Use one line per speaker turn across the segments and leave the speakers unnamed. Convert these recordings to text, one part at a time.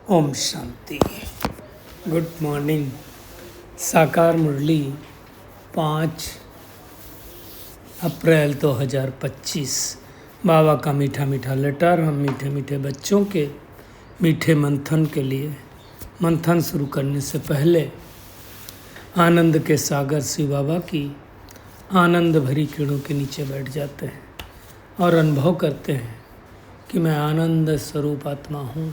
Om Shanti. Good morning. साकार मुरली 5 अप्रैल 2025। बाबा का मीठा मीठा लेटर हम मीठे मीठे बच्चों के मीठे मंथन के लिए। मंथन शुरू करने से पहले आनंद के सागर शिव बाबा की आनंद भरी किरणों के नीचे बैठ जाते हैं और अनुभव करते हैं कि मैं आनंद स्वरूप आत्मा हूँ,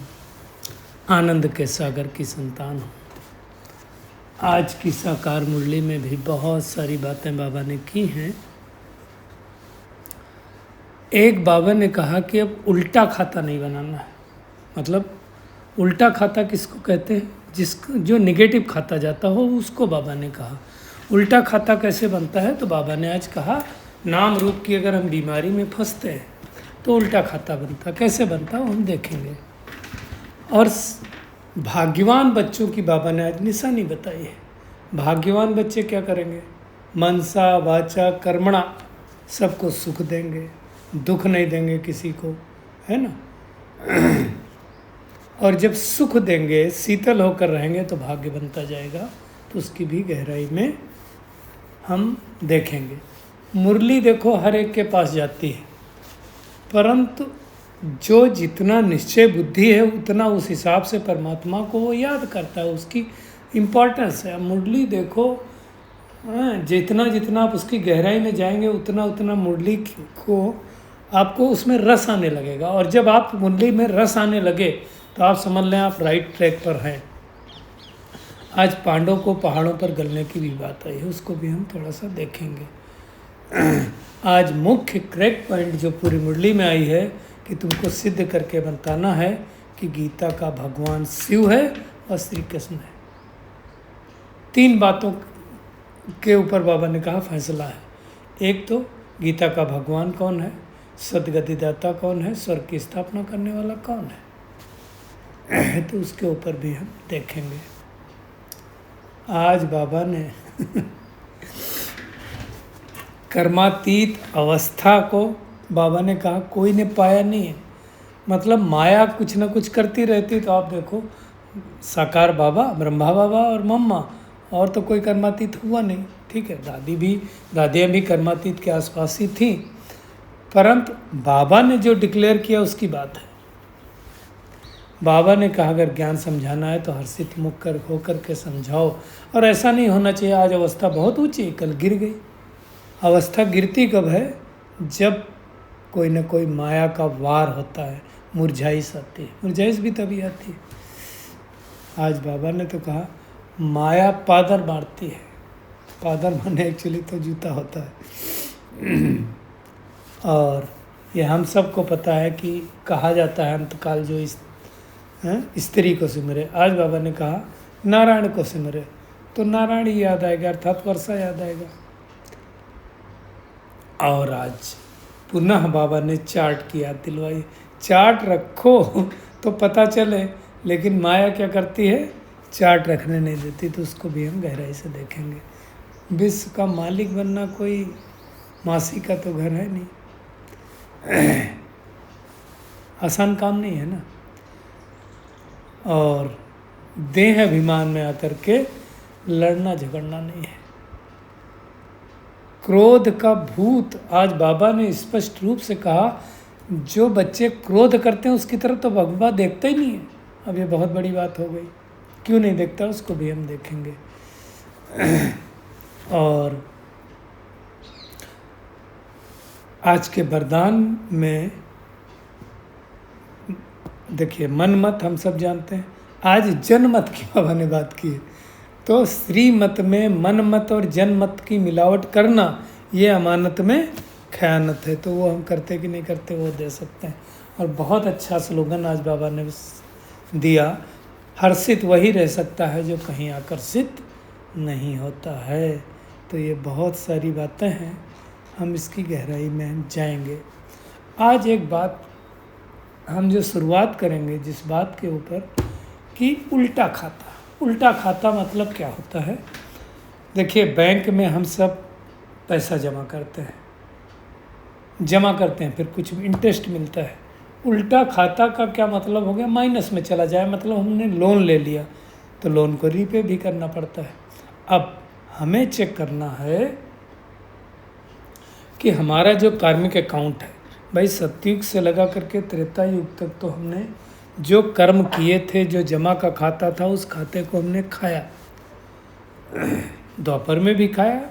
आनंद के सागर की संतान हूँ। आज की साकार मुरली में भी बहुत सारी बातें बाबा ने की हैं। एक बाबा ने कहा कि अब उल्टा खाता नहीं बनाना है। मतलब उल्टा खाता किसको कहते हैं? जो नेगेटिव खाता जाता हो उसको बाबा ने कहा। उल्टा खाता कैसे बनता है? तो बाबा ने आज कहा नाम रूप की अगर हम बीमारी में फंसते हैं तो उल्टा खाता बनता। कैसे बनता वो हम देखेंगे। और भाग्यवान बच्चों की बाबा ने आज निशानी बताई है। भाग्यवान बच्चे क्या करेंगे? मनसा वाचा कर्मणा सबको सुख देंगे, दुख नहीं देंगे किसी को, है ना। और जब सुख देंगे, शीतल होकर रहेंगे तो भाग्य बनता जाएगा। तो उसकी भी गहराई में हम देखेंगे। मुरली देखो हर एक के पास जाती है, परंतु जो जितना निश्चय बुद्धि है उतना उस हिसाब से परमात्मा को वो याद करता है, उसकी इम्पोर्टेंस है। मुरली देखो जितना जितना आप उसकी गहराई में जाएंगे उतना उतना मुरली को आपको उसमें रस आने लगेगा। और जब आप मुरली में रस आने लगे तो आप समझ लें आप राइट ट्रैक पर हैं। आज पांडव को पहाड़ों पर गलने की भी बात आई है, उसको भी हम थोड़ा सा देखेंगे। आज मुख्य क्रैक पॉइंट जो पूरी मुरली में आई है कि तुमको सिद्ध करके बताना है कि गीता का भगवान शिव है और श्री कृष्ण है। 3 बातों के ऊपर बाबा ने कहा फैसला है। एक तो गीता का भगवान कौन है, सदगतिदाता कौन है, स्वर्ग की स्थापना करने वाला कौन है, तो उसके ऊपर भी हम देखेंगे। आज बाबा ने कर्मातीत अवस्था को बाबा ने कहा कोई ने पाया नहीं है। मतलब माया कुछ ना कुछ करती रहती। तो आप देखो साकार बाबा, ब्रह्मा बाबा और मम्मा, और तो कोई कर्मातीत हुआ नहीं। ठीक है, दादियाँ भी कर्मातीत के आसपास ही थी, परंतु बाबा ने जो डिक्लेयर किया उसकी बात है। बाबा ने कहा अगर ज्ञान समझाना है तो हर्षित मुख होकर के समझाओ। और ऐसा नहीं होना चाहिए आज अवस्था बहुत ऊँची, कल गिर गई। अवस्था गिरती कब है? जब कोई ना कोई माया का वार होता है, मुरझाइश आती है। मुरझाइश भी तभी आती है। आज बाबा ने तो कहा माया पादर मारती है। पादर माने एक्चुअली तो जूता होता है। और ये हम सबको पता है कि कहा जाता है अंतकाल जो स्त्री को सिमरे। आज बाबा ने कहा नारायण को सिमरे, तो नारायण ही याद आएगा, अर्थात वर्षा याद आएगा। और आज पुनः बाबा ने चार्ट की याद दिलवाई। चार्ट रखो तो पता चले, लेकिन माया क्या करती है? चार्ट रखने नहीं देती। तो उसको भी हम गहराई से देखेंगे। विश्व का मालिक बनना कोई मासी का तो घर है नहीं, आसान काम नहीं है ना। और देह अभिमान में आकर के लड़ना झगड़ना नहीं है। क्रोध का भूत, आज बाबा ने स्पष्ट रूप से कहा जो बच्चे क्रोध करते हैं उसकी तरफ तो भगवान देखता ही नहीं है। अब ये बहुत बड़ी बात हो गई। क्यों नहीं देखता उसको भी हम देखेंगे। और आज के वरदान में देखिए मनमत हम सब जानते हैं। आज जनमत की बाबा ने बात की है। तो श्रीमत में मनमत और जनमत की मिलावट करना ये अमानत में खयानत है। तो वो हम करते कि नहीं करते वो दे सकते हैं। और बहुत अच्छा स्लोगन आज बाबा ने दिया, हर्षित वही रह सकता है जो कहीं आकर्षित नहीं होता है। तो ये बहुत सारी बातें हैं, हम इसकी गहराई में हम जाएंगे। आज एक बात हम जो शुरुआत करेंगे जिस बात के ऊपर कि उल्टा खाता। उल्टा खाता मतलब क्या होता है? देखिए बैंक में हम सब पैसा जमा करते हैं, फिर कुछ इंटरेस्ट मिलता है। उल्टा खाता का क्या मतलब हो गया, माइनस में चला जाए, मतलब हमने लोन ले लिया तो लोन को रीपे भी करना पड़ता है। अब हमें चेक करना है कि हमारा जो कार्मिक अकाउंट है, भाई सतयुग से लगा करके त्रेता युग तक तो हमने जो कर्म किए थे, जो जमा का खाता था, उस खाते को हमने खाया, द्वापर में भी खाया,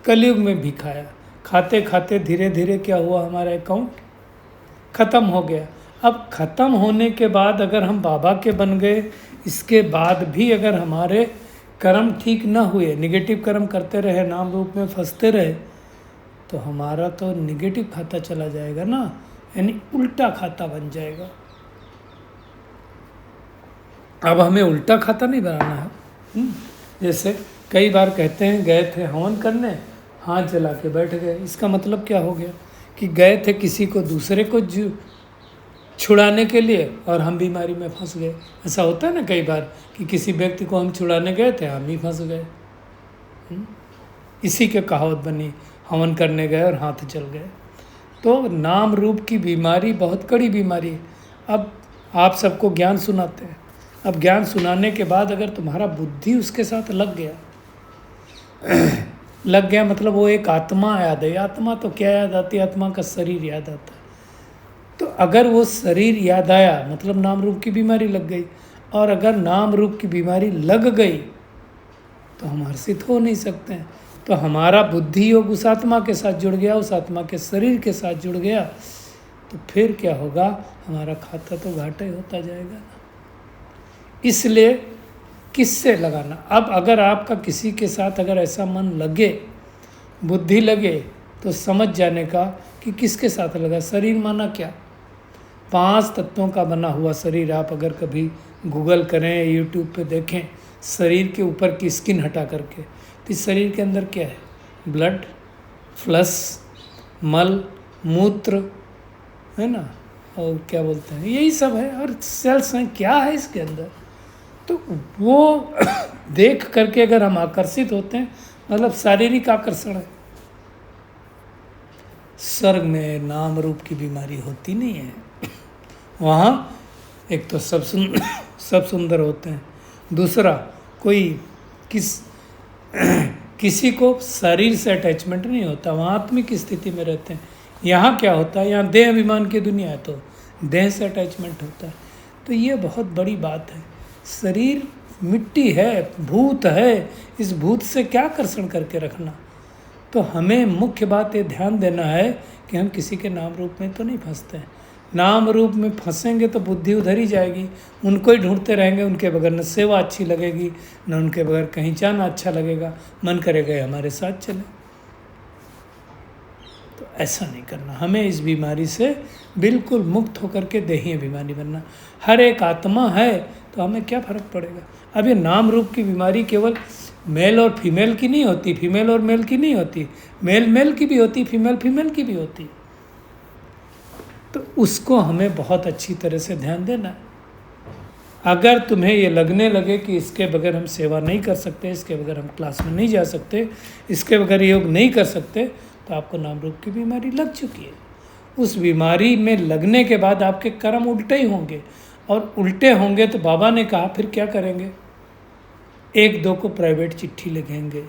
कलयुग में भी खाया। खाते खाते धीरे धीरे क्या हुआ, हमारा अकाउंट ख़त्म हो गया। अब ख़त्म होने के बाद अगर हम बाबा के बन गए, इसके बाद भी अगर हमारे कर्म ठीक ना हुए, निगेटिव कर्म करते रहे, नाम रूप में फंसते रहे, तो हमारा तो निगेटिव खाता चला जाएगा ना, यानी उल्टा खाता बन जाएगा। अब हमें उल्टा खाता नहीं बनाना है। जैसे कई बार कहते हैं गए थे हवन करने, हाथ जला के बैठ गए, इसका मतलब क्या हो गया कि गए थे किसी को दूसरे को छुड़ाने के लिए और हम बीमारी में फंस गए। ऐसा होता है ना कई बार कि किसी व्यक्ति को हम छुड़ाने गए थे, हम ही फंस गए। इसी के कहावत बनी, हवन करने गए और हाथ जल गए। तो नाम रूप की बीमारी बहुत कड़ी बीमारी है। अब आप सबको ज्ञान सुनाते हैं, अब ज्ञान सुनाने के बाद अगर तुम्हारा बुद्धि उसके साथ लग गया लग गया मतलब वो एक आत्मा याद है। आत्मा तो क्या याद आती है, आत्मा का शरीर याद आता है। तो अगर वो शरीर याद आया मतलब नाम रूप की बीमारी लग गई, और अगर नाम रूप की बीमारी लग गई तो हम हर्षित हो नहीं सकते हैं। तो हमारा बुद्धि योग उस आत्मा के साथ जुड़ गया, उस आत्मा के शरीर के साथ जुड़ गया, तो फिर क्या होगा, हमारा खाता तो घाटा ही होता जाएगा ना। इसलिए किससे लगाना। अब अगर आपका किसी के साथ अगर ऐसा मन लगे, बुद्धि लगे, तो समझ जाने का कि किसके साथ लगा। शरीर माना क्या, 5 तत्वों का बना हुआ शरीर। आप अगर कभी गूगल करें, यूट्यूब पे देखें, शरीर के ऊपर की स्किन हटा करके, तो इस शरीर के अंदर क्या है, ब्लड, फ्लश, मल, मूत्र, है ना, और क्या बोलते हैं, यही सब है, और सेल्स हैं, क्या है इसके अंदर। तो वो देख करके अगर हम आकर्षित होते हैं, मतलब शारीरिक आकर्षण है। स्वर्ग में नाम रूप की बीमारी होती नहीं है। वहाँ एक तो सब सुंदर होते हैं, दूसरा कोई किसी को शरीर से अटैचमेंट नहीं होता, वहाँ आत्मिक स्थिति में रहते हैं। यहाँ क्या होता है, यहाँ देह अभिमान की दुनिया है, तो देह से अटैचमेंट होता है। तो ये बहुत बड़ी बात है। शरीर मिट्टी है, भूत है, इस भूत से क्या आकर्षण करके रखना। तो हमें मुख्य बात ये ध्यान देना है कि हम किसी के नाम रूप में तो नहीं फंसते हैं। नाम रूप में फंसेंगे तो बुद्धि उधर ही जाएगी, उनको ही ढूंढते रहेंगे, उनके बगैर न सेवा अच्छी लगेगी, न उनके बगैर कहीं जाना अच्छा लगेगा, मन करेगा हमारे साथ चले। तो ऐसा नहीं करना, हमें इस बीमारी से बिल्कुल मुक्त होकर के देही अभिमानी बनना। हर एक आत्मा है तो हमें क्या फ़र्क पड़ेगा। अब ये नाम रूप की बीमारी केवल मेल और फीमेल की नहीं होती, फीमेल और मेल की नहीं होती, मेल मेल की भी होती, फीमेल फीमेल की भी होती। तो उसको हमें बहुत अच्छी तरह से ध्यान देना है। अगर तुम्हें ये लगने लगे कि इसके बगैर हम सेवा नहीं कर सकते, इसके बगैर हम क्लास में नहीं जा सकते, इसके बगैर योग नहीं कर सकते, तो आपको नाम रूप की बीमारी लग चुकी है। उस बीमारी में लगने के बाद आपके कर्म उल्टे ही होंगे, और उल्टे होंगे तो बाबा ने कहा फिर क्या करेंगे, 1-2 को प्राइवेट चिट्ठी लिखेंगे,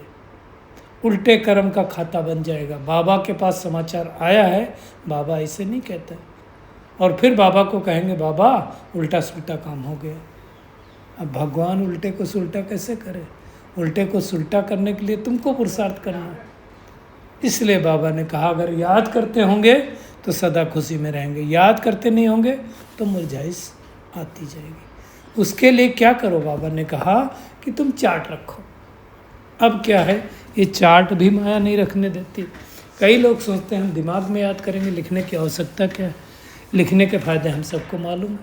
उल्टे कर्म का खाता बन जाएगा। बाबा के पास समाचार आया है, बाबा ऐसे नहीं कहते, और फिर बाबा को कहेंगे बाबा उल्टा सुल्टा काम हो गया। अब भगवान उल्टे को सुल्टा कैसे करे, उल्टे को सुल्टा करने के लिए तुमको पुरुषार्थ करना है। इसलिए बाबा ने कहा अगर याद करते होंगे तो सदा खुशी में रहेंगे, याद करते नहीं होंगे तो मुरझाइश आती जाएगी। उसके लिए क्या करो, बाबा ने कहा कि तुम चार्ट रखो। अब क्या है, ये चार्ट भी माया नहीं रखने देती। कई लोग सोचते हैं हम दिमाग में याद करेंगे, लिखने की आवश्यकता क्या है। लिखने के फ़ायदे हम सबको मालूम है,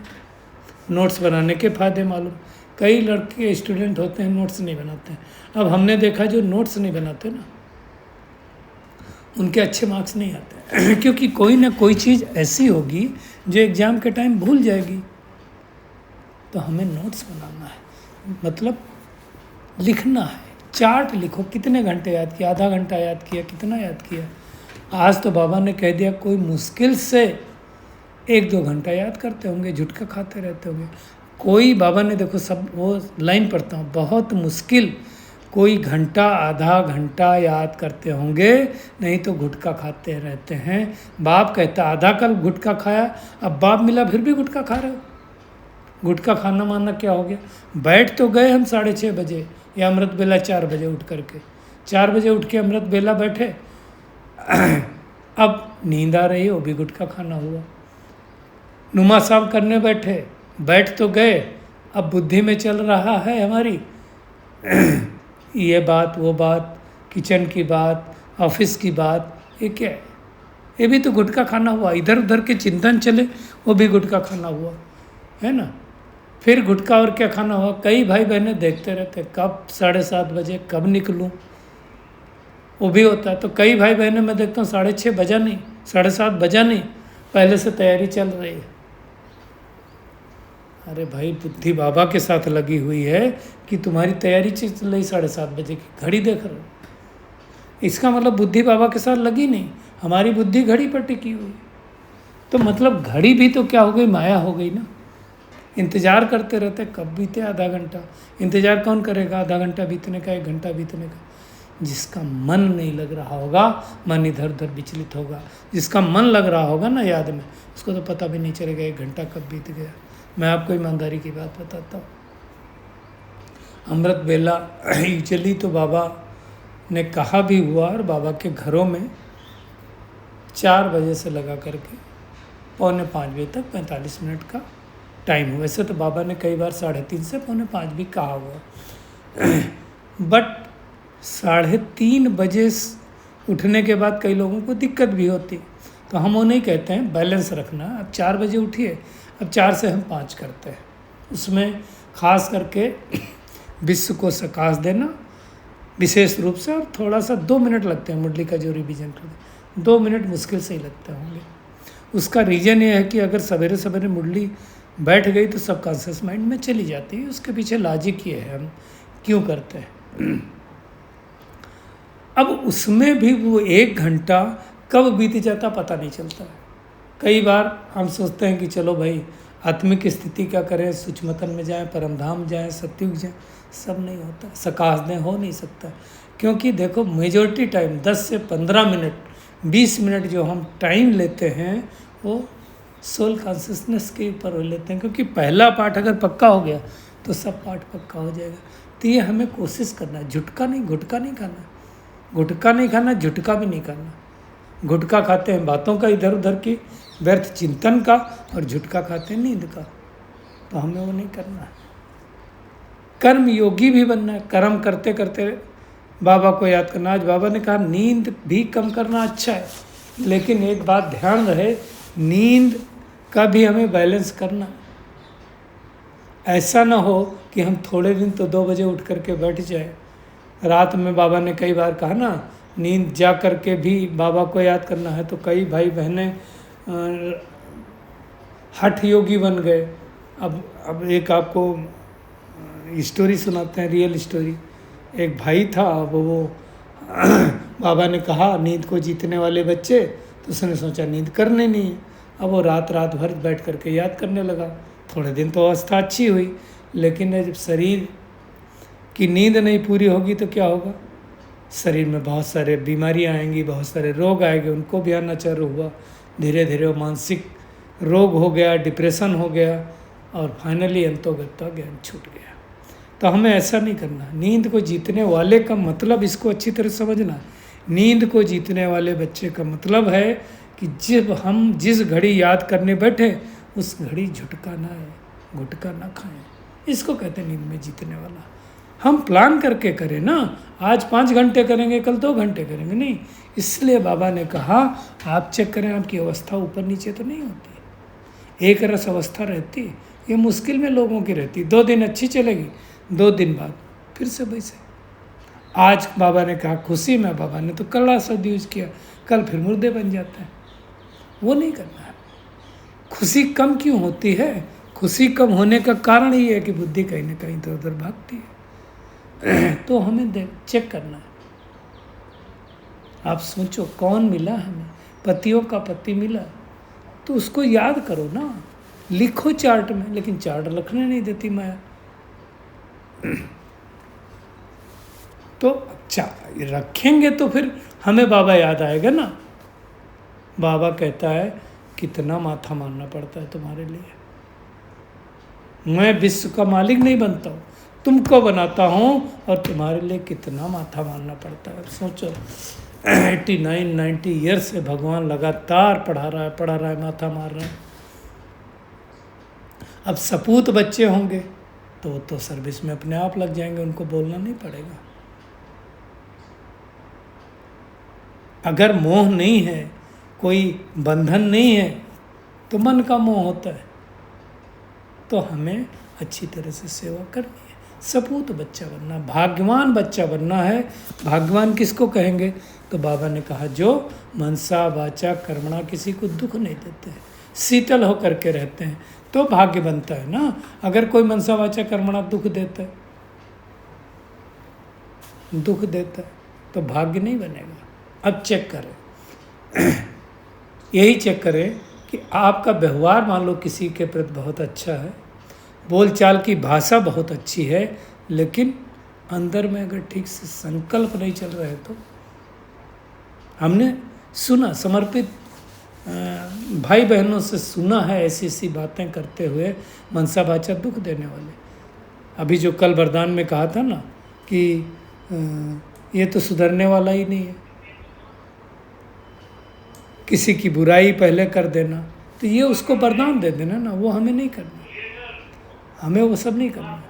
नोट्स बनाने के फ़ायदे मालूम। कई लड़के स्टूडेंट होते हैं नोट्स नहीं बनाते हैं। अब हमने देखा जो नोट्स नहीं बनाते ना, उनके अच्छे मार्क्स नहीं आते क्योंकि कोई ना कोई चीज़ ऐसी होगी जो एग्ज़ाम के टाइम भूल जाएगी। तो हमें नोट्स बनाना है, मतलब लिखना है। चार्ट लिखो, कितने घंटे याद किया, आधा घंटा याद किया, कितना याद किया। आज तो बाबा ने कह दिया कोई मुश्किल से 1-2 घंटा याद करते होंगे, झुटका खाते रहते होंगे। कोई बाबा ने देखो सब वो लाइन पढ़ता हूँ, बहुत मुश्किल कोई घंटा आधा घंटा याद करते होंगे, नहीं तो गुटखा खाते रहते हैं। बाप कहता आधा कल गुटखा खाया, अब बाप मिला फिर भी गुटखा खा रहे हो। गुटखा खाना माना क्या हो गया? बैठ तो गए हम 6:30 बजे या अमृत बेला 4 बजे उठ करके, 4 बजे उठ के अमृत बेला बैठे, अब नींद आ रही है, वो भी गुटखा खाना हुआ। नुमा साहब करने बैठ तो गए, अब बुद्धि में चल रहा है हमारी ये बात वो बात, किचन की बात, ऑफिस की बात, ये क्या है? ये भी तो गुटखा खाना हुआ। इधर उधर के चिंतन चले, वो भी गुटखा खाना हुआ, है ना। फिर गुटखा और क्या खाना हुआ? कई भाई बहनें देखते रहते कब 7:30 बजे कब निकलूं, वो भी होता है। तो कई भाई बहनें मैं देखता हूँ 6:30 बजा नहीं, 7:30 बजा नहीं, पहले से तैयारी चल रही है। अरे भाई बुद्धि बाबा के साथ लगी हुई है कि तुम्हारी तैयारी चल रही 7:30 बजे की, घड़ी देख रहे हो, इसका मतलब बुद्धि बाबा के साथ लगी नहीं, हमारी बुद्धि घड़ी पर टिकी हुई। तो मतलब घड़ी भी तो क्या हो गई, माया हो गई ना। इंतज़ार करते रहते कब बीते आधा घंटा। इंतज़ार कौन करेगा आधा घंटा बीतने का, 1 घंटा बीतने का? जिसका मन नहीं लग रहा होगा, मन इधर उधर विचलित होगा। जिसका मन लग रहा होगा ना याद में, उसको तो पता भी नहीं चलेगा 1 घंटा कब बीत गया। मैं आपको ईमानदारी की बात बताता हूँ, अमृत बेला यूजुअली तो बाबा ने कहा भी हुआ, और बाबा के घरों में 4 बजे से लगा करके 4:45 बजे तक 45 मिनट का टाइम हुआ। वैसे तो बाबा ने कई बार 3:30 से 4:45 भी कहा हुआ बट 3:30 बजे उठने के बाद कई लोगों को दिक्कत भी होती, तो हम वो नहीं कहते हैं, बैलेंस रखना। अब 4 बजे उठिए, अब 4 से हम 5 करते हैं, उसमें खास करके विश्व को सकाश देना विशेष रूप से, और थोड़ा सा 2 मिनट लगते हैं मुरली का जो रिवीजन करते, 2 मिनट मुश्किल से ही लगते होंगे। उसका रीज़न ये है कि अगर सवेरे सवेरे मुरली बैठ गई तो सबकॉन्शियस माइंड में चली जाती है। उसके पीछे लॉजिक ये है हम क्यों करते हैं। अब उसमें भी वो 1 घंटा कब बीत जाता पता नहीं चलता है। कई बार हम सोचते हैं कि चलो भाई आत्मिक स्थिति क्या करें, सूक्ष्मतन में जाएं, परमधाम जाएं, सत्युग जाएं, सब नहीं होता, सकाश दें हो नहीं सकता। क्योंकि देखो मेजॉरिटी टाइम 10 से 15 मिनट 20 मिनट जो हम टाइम लेते हैं वो सोल कॉन्शियसनेस के ऊपर लेते हैं, क्योंकि पहला पार्ट अगर पक्का हो गया तो सब पार्ट पक्का हो जाएगा। तो ये हमें कोशिश करना है, झुटका नहीं गुटका नहीं खाना, गुटका नहीं खाना, झुटका भी नहीं खाना। गुटका खाते हैं बातों का, इधर उधर की व्यर्थ चिंतन का, और झुटका खाते हैं नींद का। तो हमें वो नहीं करना है। कर्म योगी भी बनना है, कर्म करते करते बाबा को याद करना। आज बाबा ने कहा नींद भी कम करना अच्छा है, लेकिन एक बात ध्यान रहे, नींद का भी हमें बैलेंस करना। ऐसा ना हो कि हम थोड़े दिन तो 2 बजे उठ करके बैठ जाए। रात में बाबा ने कई बार कहा ना, नींद जा करके भी बाबा को याद करना है। तो कई भाई बहनें हठ योगी बन गए। अब एक आपको स्टोरी सुनाते हैं, रियल स्टोरी। एक भाई था, वो बाबा ने कहा नींद को जीतने वाले बच्चे, तो उसने सोचा नींद करने नहीं है। अब वो रात भर बैठ करके याद करने लगा। थोड़े दिन तो अवस्था अच्छी हुई, लेकिन जब शरीर की नींद नहीं पूरी होगी तो क्या होगा, शरीर में बहुत सारे बीमारियां आएंगी, बहुत सारे रोग आएंगे, उनको भी आना चालू हुआ। धीरे धीरे वो मानसिक रोग हो गया, डिप्रेशन हो गया, और फाइनली अंतोगत्वा ज्ञान छूट गया। तो हमें ऐसा नहीं करना। नींद को जीतने वाले का मतलब, इसको अच्छी तरह समझना, नींद को जीतने वाले बच्चे का मतलब है कि जब हम जिस घड़ी याद करने बैठे उस घड़ी झुटका ना है, गुटका ना खाएं, इसको कहते हैं नींद में जीतने वाला। हम प्लान करके करें ना, आज 5 घंटे करेंगे, कल 2 घंटे करेंगे, नहीं। इसलिए बाबा ने कहा आप चेक करें, आपकी अवस्था ऊपर नीचे तो नहीं होती, एक रस अवस्था रहती। ये मुश्किल में लोगों की रहती, 2 दिन अच्छी चलेगी, 2 दिन बाद फिर से वैसे। आज बाबा ने कहा खुशी में, बाबा ने तो कड़ा शब्द यूज किया, कल फिर मुर्दे बन जाते हैं। वो नहीं करना है। खुशी कम क्यों होती है? खुशी कम होने का कारण ही है कि बुद्धि कहीं ना कहीं इधर उधर भागती है। तो हमें चेक करना है। आप सोचो कौन मिला हमें, पतियों का पति मिला, तो उसको याद करो ना, लिखो चार्ट में, लेकिन चार्ट लिखने नहीं देती माया। तो अच्छा रखेंगे तो फिर हमें बाबा याद आएगा ना। बाबा कहता है कितना माथा मारना पड़ता है तुम्हारे लिए, मैं विश्व का मालिक नहीं बनता हूँ, तुमको बनाता हूँ, और तुम्हारे लिए कितना माथा मारना पड़ता है। सोचो 89-90 ईयर से भगवान लगातार पढ़ा रहा है, माथा मार रहा है। अब सपूत बच्चे होंगे तो वो तो सर्विस में अपने आप लग जाएंगे, उनको बोलना नहीं पड़ेगा। अगर मोह नहीं है, कोई बंधन नहीं है, तो मन का मोह होता है, तो हमें अच्छी तरह से सेवा करनी है, सपूत बच्चा बनना, भाग्यवान बच्चा बनना है। भाग्यवान किसको कहेंगे? तो बाबा ने कहा जो मनसा वाचा कर्मणा किसी को दुख नहीं देते हैं, शीतल होकर के रहते हैं, तो भाग्य बनता है ना। अगर कोई मनसा वाचा कर्मणा दुख देता है तो भाग्य नहीं बनेगा। अब चेक करें, यही चेक करें कि आपका व्यवहार मान लो किसी के प्रति बहुत अच्छा है, बोलचाल की भाषा बहुत अच्छी है, लेकिन अंदर में अगर ठीक से संकल्प नहीं चल रहे तो। हमने सुना, समर्पित भाई बहनों से सुना है ऐसी ऐसी बातें करते हुए मनसा वाचा दुख देने वाले। अभी जो कल वरदान में कहा था ना कि ये तो सुधरने वाला ही नहीं है, किसी की बुराई पहले कर देना, तो ये उसको वरदान दे देना ना, वो हमें नहीं करना, हमें वो सब नहीं करना।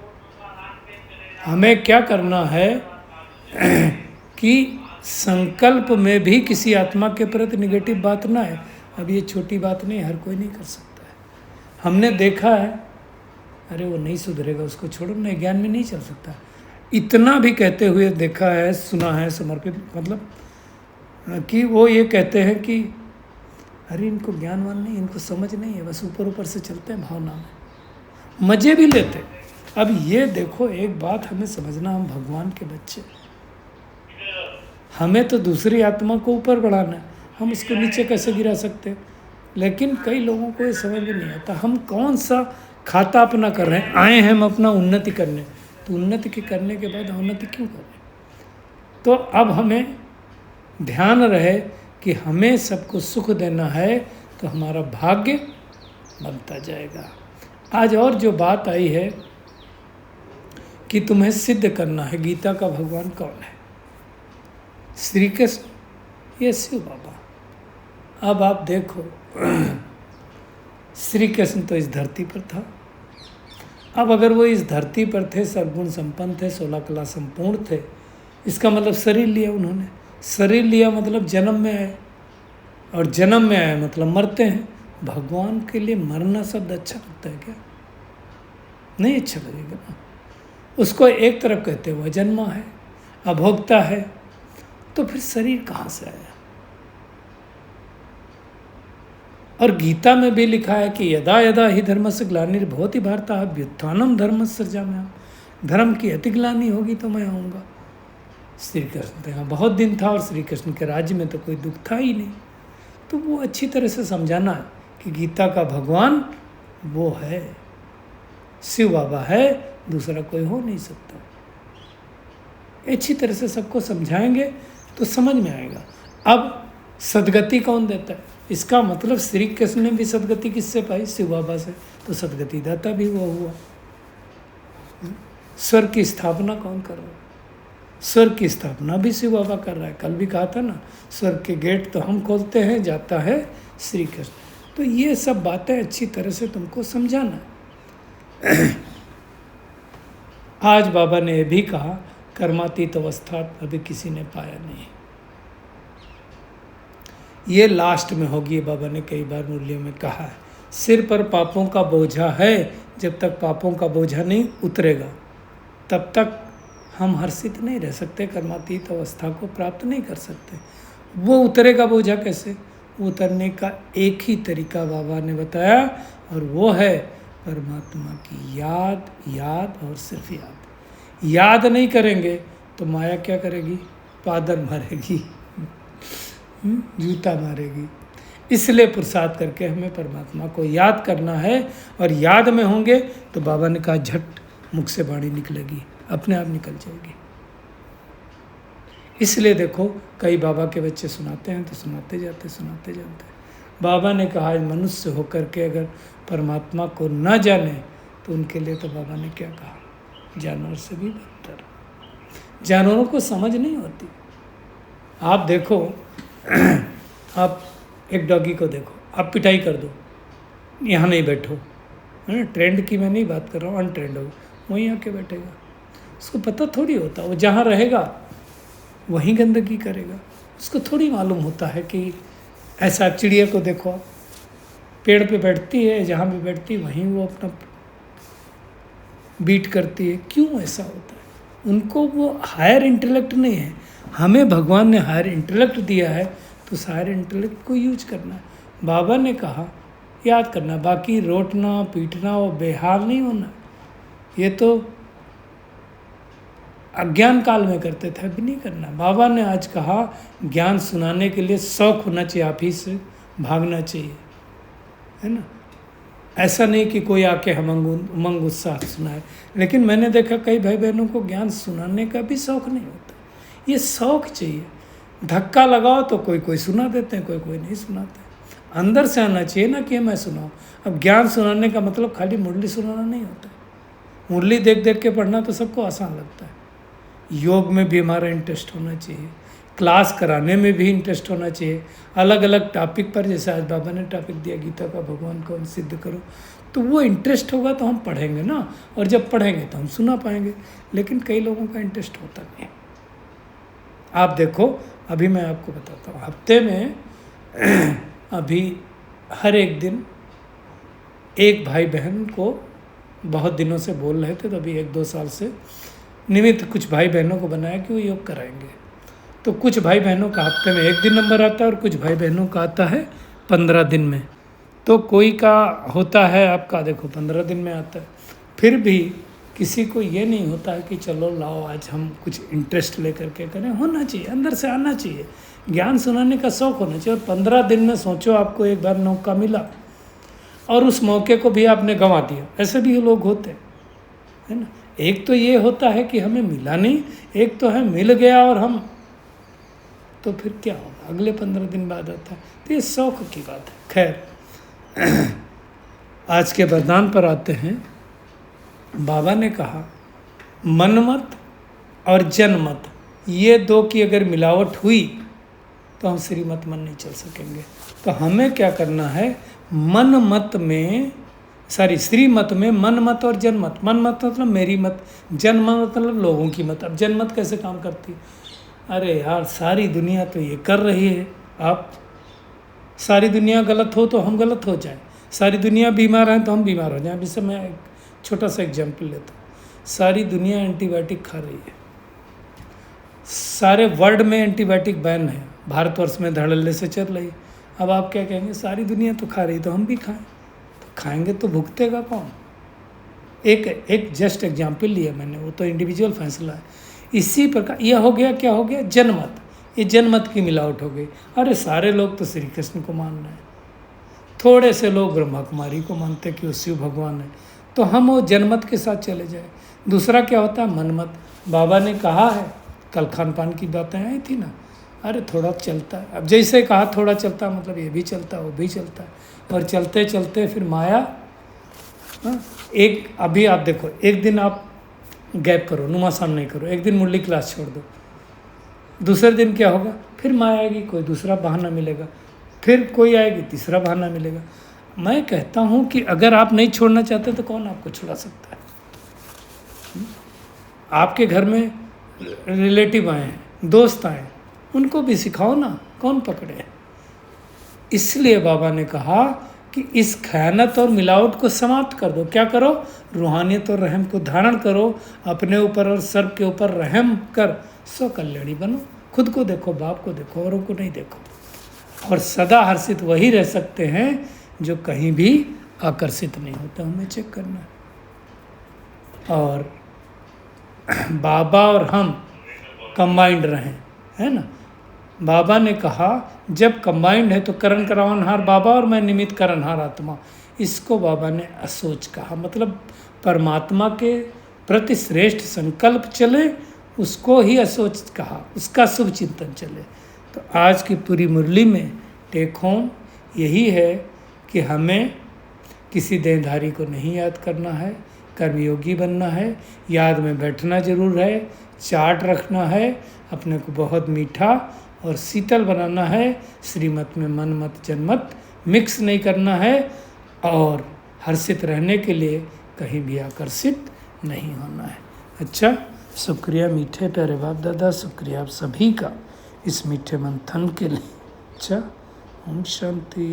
हमें क्या करना है कि संकल्प में भी किसी आत्मा के प्रति निगेटिव बात ना है। अब ये छोटी बात नहीं, हर कोई नहीं कर सकता है। हमने देखा है, अरे वो नहीं सुधरेगा, उसको छोड़ो, नहीं ज्ञान में नहीं चल सकता, इतना भी कहते हुए देखा है, सुना है समर्पित, मतलब कि वो ये कहते हैं कि अरे इनको ज्ञानवान नहीं, इनको समझ नहीं है, बस ऊपर ऊपर से चलते हैं भावना में, मज़े भी लेते। अब ये देखो एक बात हमें समझना, हम भगवान के बच्चे, हमें तो दूसरी आत्मा को ऊपर बढ़ाना है, हम उसको नीचे कैसे गिरा सकते हैं? लेकिन कई लोगों को ये समझ में नहीं आता, हम कौन सा खाता अपना कर रहे हैं, आए हैं हम अपना उन्नति करने, तो उन्नति के करने के बाद उन्नति क्यों कर रहे हैं? तो अब हमें ध्यान रहे कि हमें सबको सुख देना है, तो हमारा भाग्य बनता जाएगा। आज और जो बात आई है कि तुम्हें सिद्ध करना है गीता का भगवान कौन है, श्री कृष्ण, ये शिव बाबा। अब आप देखो श्री कृष्ण तो इस धरती पर था, अब अगर वो इस धरती पर थे, सर्वगुण संपन्न थे, 16 कला संपूर्ण थे, इसका मतलब शरीर लिया उन्होंने, शरीर लिया मतलब जन्म में आए, और जन्म में आए मतलब मरते हैं। भगवान के लिए मरना शब्द अच्छा लगता है क्या? नहीं अच्छा लगेगा ना। उसको एक तरफ कहते हैं वह जन्मा है, अभोक्ता है, तो फिर शरीर कहाँ से आया? और गीता में भी लिखा है कि यदा यदा ही धर्मस्य ग्लानिर्भवति भारतः अभ्युत्थानम धर्मस्य सृजाम्यहम्, धर्म की अति ग्लानि होगी तो मैं आऊँगा। श्री कृष्ण तो यहाँ बहुत दिन था, और श्री कृष्ण के राज्य में तो कोई दुख था ही नहीं। तो वो अच्छी तरह से समझाना है कि गीता का भगवान वो है, शिव बाबा है, दूसरा कोई हो नहीं सकता। अच्छी तरह से सबको समझाएंगे तो समझ में आएगा। अब सदगति कौन देता है? इसका मतलब श्री कृष्ण ने भी सदगति किससे पाई? शिव बाबा से, तो सदगति दाता भी वो हुआ। स्वर्ग की स्थापना कौन कर रहा है? स्वर्ग की स्थापना भी शिव बाबा कर रहा है। कल भी कहा था ना, स्वर्ग के गेट तो हम खोलते हैं, जाता है श्री कृष्ण। तो ये सब बातें अच्छी तरह से तुमको समझाना है। आज बाबा ने यह भी कहा, कर्मातीत अवस्था अभी किसी ने पाया नहीं, ये लास्ट में होगी। बाबा ने कई बार मुरलियों में कहा है, सिर पर पापों का बोझा है, जब तक पापों का बोझा नहीं उतरेगा तब तक हम हर्षित नहीं रह सकते, कर्मातीत अवस्था को प्राप्त नहीं कर सकते। वो उतरेगा बोझा कैसे? उतरने का एक ही तरीका बाबा ने बताया, और वो है परमात्मा की याद, याद और सिर्फ याद। याद नहीं करेंगे तो माया क्या करेगी? पादर मारेगी, जूता मारेगी। इसलिए पुरुषार्थ करके हमें परमात्मा को याद करना है, और याद में होंगे तो बाबा ने कहा झट मुख से वाणी निकलेगी, अपने आप निकल जाएगी। इसलिए देखो कई बाबा के बच्चे सुनाते हैं तो सुनाते जाते। बाबा ने कहा मनुष्य होकर के अगर परमात्मा को न जाने तो उनके लिए तो बाबा ने क्या कहा, जानवर से भी बदतर। जानवरों को समझ नहीं होती। आप देखो, आप एक डॉगी को देखो, आप पिटाई कर दो, यहाँ नहीं बैठो, है ना, ट्रेंड की मैं नहीं बात कर रहा हूँ, अनट्रेंड हो, वहीं आके बैठेगा। उसको पता थोड़ी होता, वो जहाँ रहेगा वहीं गंदगी करेगा। उसको थोड़ी मालूम होता है कि ऐसा। चिड़िया को देखो, पेड़ पे बैठती है, जहाँ भी बैठती है वहीं वो अपना बीट करती है। क्यों ऐसा होता है? उनको वो हायर इंटेलेक्ट नहीं है। हमें भगवान ने हायर इंटेलेक्ट दिया है, तो उस हायर इंटेलेक्ट को यूज करना है। बाबा ने कहा याद करना, बाकी रोटना पीटना और बेहाल नहीं होना। ये तो अज्ञान काल में करते थे, अभी नहीं करना। बाबा ने आज कहा ज्ञान सुनाने के लिए शौक होना चाहिए, आप ही से भागना चाहिए, है ना। ऐसा नहीं कि कोई आके हम उमंग उत्साह सुनाए। लेकिन मैंने देखा कई भाई बहनों को ज्ञान सुनाने का भी शौक नहीं होता। ये शौक चाहिए। धक्का लगाओ तो कोई कोई सुना देते हैं, कोई कोई नहीं सुनाते। अंदर से आना चाहिए ना कि मैं सुनाऊँ। अब ज्ञान सुनाने का मतलब खाली मुरली सुनाना नहीं होता। मुरली देख देख के पढ़ना तो सबको आसान लगता है। योग में भी हमारा इंटरेस्ट होना चाहिए, क्लास कराने में भी इंटरेस्ट होना चाहिए। अलग अलग टॉपिक पर, जैसे आज बाबा ने टॉपिक दिया गीता का, भगवान को सिद्ध करो, तो वो इंटरेस्ट होगा तो हम पढ़ेंगे ना, और जब पढ़ेंगे तो हम सुना पाएंगे। लेकिन कई लोगों का इंटरेस्ट होता नहीं। आप देखो, अभी मैं आपको बताता हूँ, हफ्ते में अभी हर एक दिन एक भाई बहन को बहुत दिनों से बोल रहे थे, तो अभी 1-2 साल से निमित्त कुछ भाई बहनों को बनाया कि वो योग कराएंगे। तो कुछ भाई बहनों का हफ्ते में 1 दिन नंबर आता है, और कुछ भाई बहनों का आता है 15 दिन में। तो कोई का होता है आपका देखो 15 दिन में आता है। फिर भी किसी को ये नहीं होता है कि चलो लाओ आज हम कुछ इंटरेस्ट लेकर के करें। होना चाहिए, अंदर से आना चाहिए, ज्ञान सुनाने का शौक होना चाहिए। और 15 दिन में सोचो आपको एक बार मौका मिला और उस मौके को भी आपने गंवा दिया। ऐसे भी लोग होते हैं, है ना। एक तो ये होता है कि हमें मिला नहीं, एक तो है मिल गया और हम, तो फिर क्या होगा, अगले 15 दिन बाद आता है। तो ये शौक की बात है। खैर, आज के वरदान पर आते हैं। बाबा ने कहा मनमत और जनमत, ये दो की अगर मिलावट हुई तो हम श्रीमत मन नहीं चल सकेंगे। तो हमें क्या करना है, मन मत में, श्रीमत में मन मत और जनमत। मन मत मतलब मेरी मत, जनमत मतलब लोगों की मत। अब जनमत कैसे काम करती है? अरे यार, सारी दुनिया तो ये कर रही है। आप सारी दुनिया गलत हो तो हम गलत हो जाएं, सारी दुनिया बीमार है तो हम बीमार हो जाएं। जैसे मैं एक छोटा सा एग्जाम्पल लेता हूँ। सारी दुनिया एंटीबायोटिक खा रही है, सारे वर्ल्ड में एंटीबायोटिक बैन है, भारतवर्ष में धड़ल्ले से चल रही है। अब आप क्या कहेंगे, सारी दुनिया तो खा रही तो हम भी खाएं। तो खाएंगे तो भुगतेगा कौन? एक जस्ट एग्जाम्पल लिया मैंने, वो तो इंडिविजुअल फैसला है। इसी प्रकार यह हो गया, क्या हो गया, जनमत। ये जनमत की मिलावट हो गई। अरे सारे लोग तो श्री कृष्ण को मान रहे हैं, थोड़े से लोग ब्रह्मा कुमारी को मानते कि वो शिव भगवान है, तो हम वो जनमत के साथ चले जाए। दूसरा क्या होता है, मनमत। बाबा ने कहा है, कल खान पान की बातें आई थी ना, अरे थोड़ा चलता है। अब जैसे कहा थोड़ा चलता है, मतलब ये भी चलता है वो भी चलता है, और चलते चलते फिर माया। एक अभी आप देखो, एक दिन आप गैप करो, नुमासान नहीं करो, एक दिन मुरली क्लास छोड़ दो, दूसरे दिन क्या होगा, फिर माया आएगी, कोई दूसरा बहाना मिलेगा, फिर कोई आएगी, तीसरा बहाना मिलेगा। मैं कहता हूँ कि अगर आप नहीं छोड़ना चाहते तो कौन आपको छुड़ा सकता है? आपके घर में रिलेटिव आए हैं, दोस्त आए, उनको भी सिखाओ ना, कौन पकड़े। इसलिए बाबा ने कहा कि इस खयानत और मिलावट को समाप्त कर दो। क्या करो, रूहानियत और रहम को धारण करो, अपने ऊपर और सर्व के ऊपर रहम कर सो कल्याणी बनो। खुद को देखो, बाप को देखो, औरों को नहीं देखो। और सदा हर्षित वही रह सकते हैं जो कहीं भी आकर्षित नहीं होता। हमें चेक करना है। और बाबा और हम कंबाइंड रहें, है ना। बाबा ने कहा जब कंबाइंड है तो करण करावनहार बाबा और मैं निमित्त करणहार आत्मा, इसको बाबा ने असोच कहा। मतलब परमात्मा के प्रति श्रेष्ठ संकल्प चले, उसको ही असोच कहा, उसका शुभ चिंतन चले। तो आज की पूरी मुरली में टेक होम यही है कि हमें किसी देहधारी को नहीं याद करना है, कर्मयोगी बनना है, याद में बैठना जरूर है, चार्ट रखना है, अपने को बहुत मीठा और शीतल बनाना है, श्रीमत में मन मत जनमत मिक्स नहीं करना है, और हर्षित रहने के लिए कहीं भी आकर्षित नहीं होना है। अच्छा, शुक्रिया मीठे प्यारे बाप दादा, शुक्रिया आप सभी का इस मीठे मंथन के लिए। अच्छा, ओम शांति।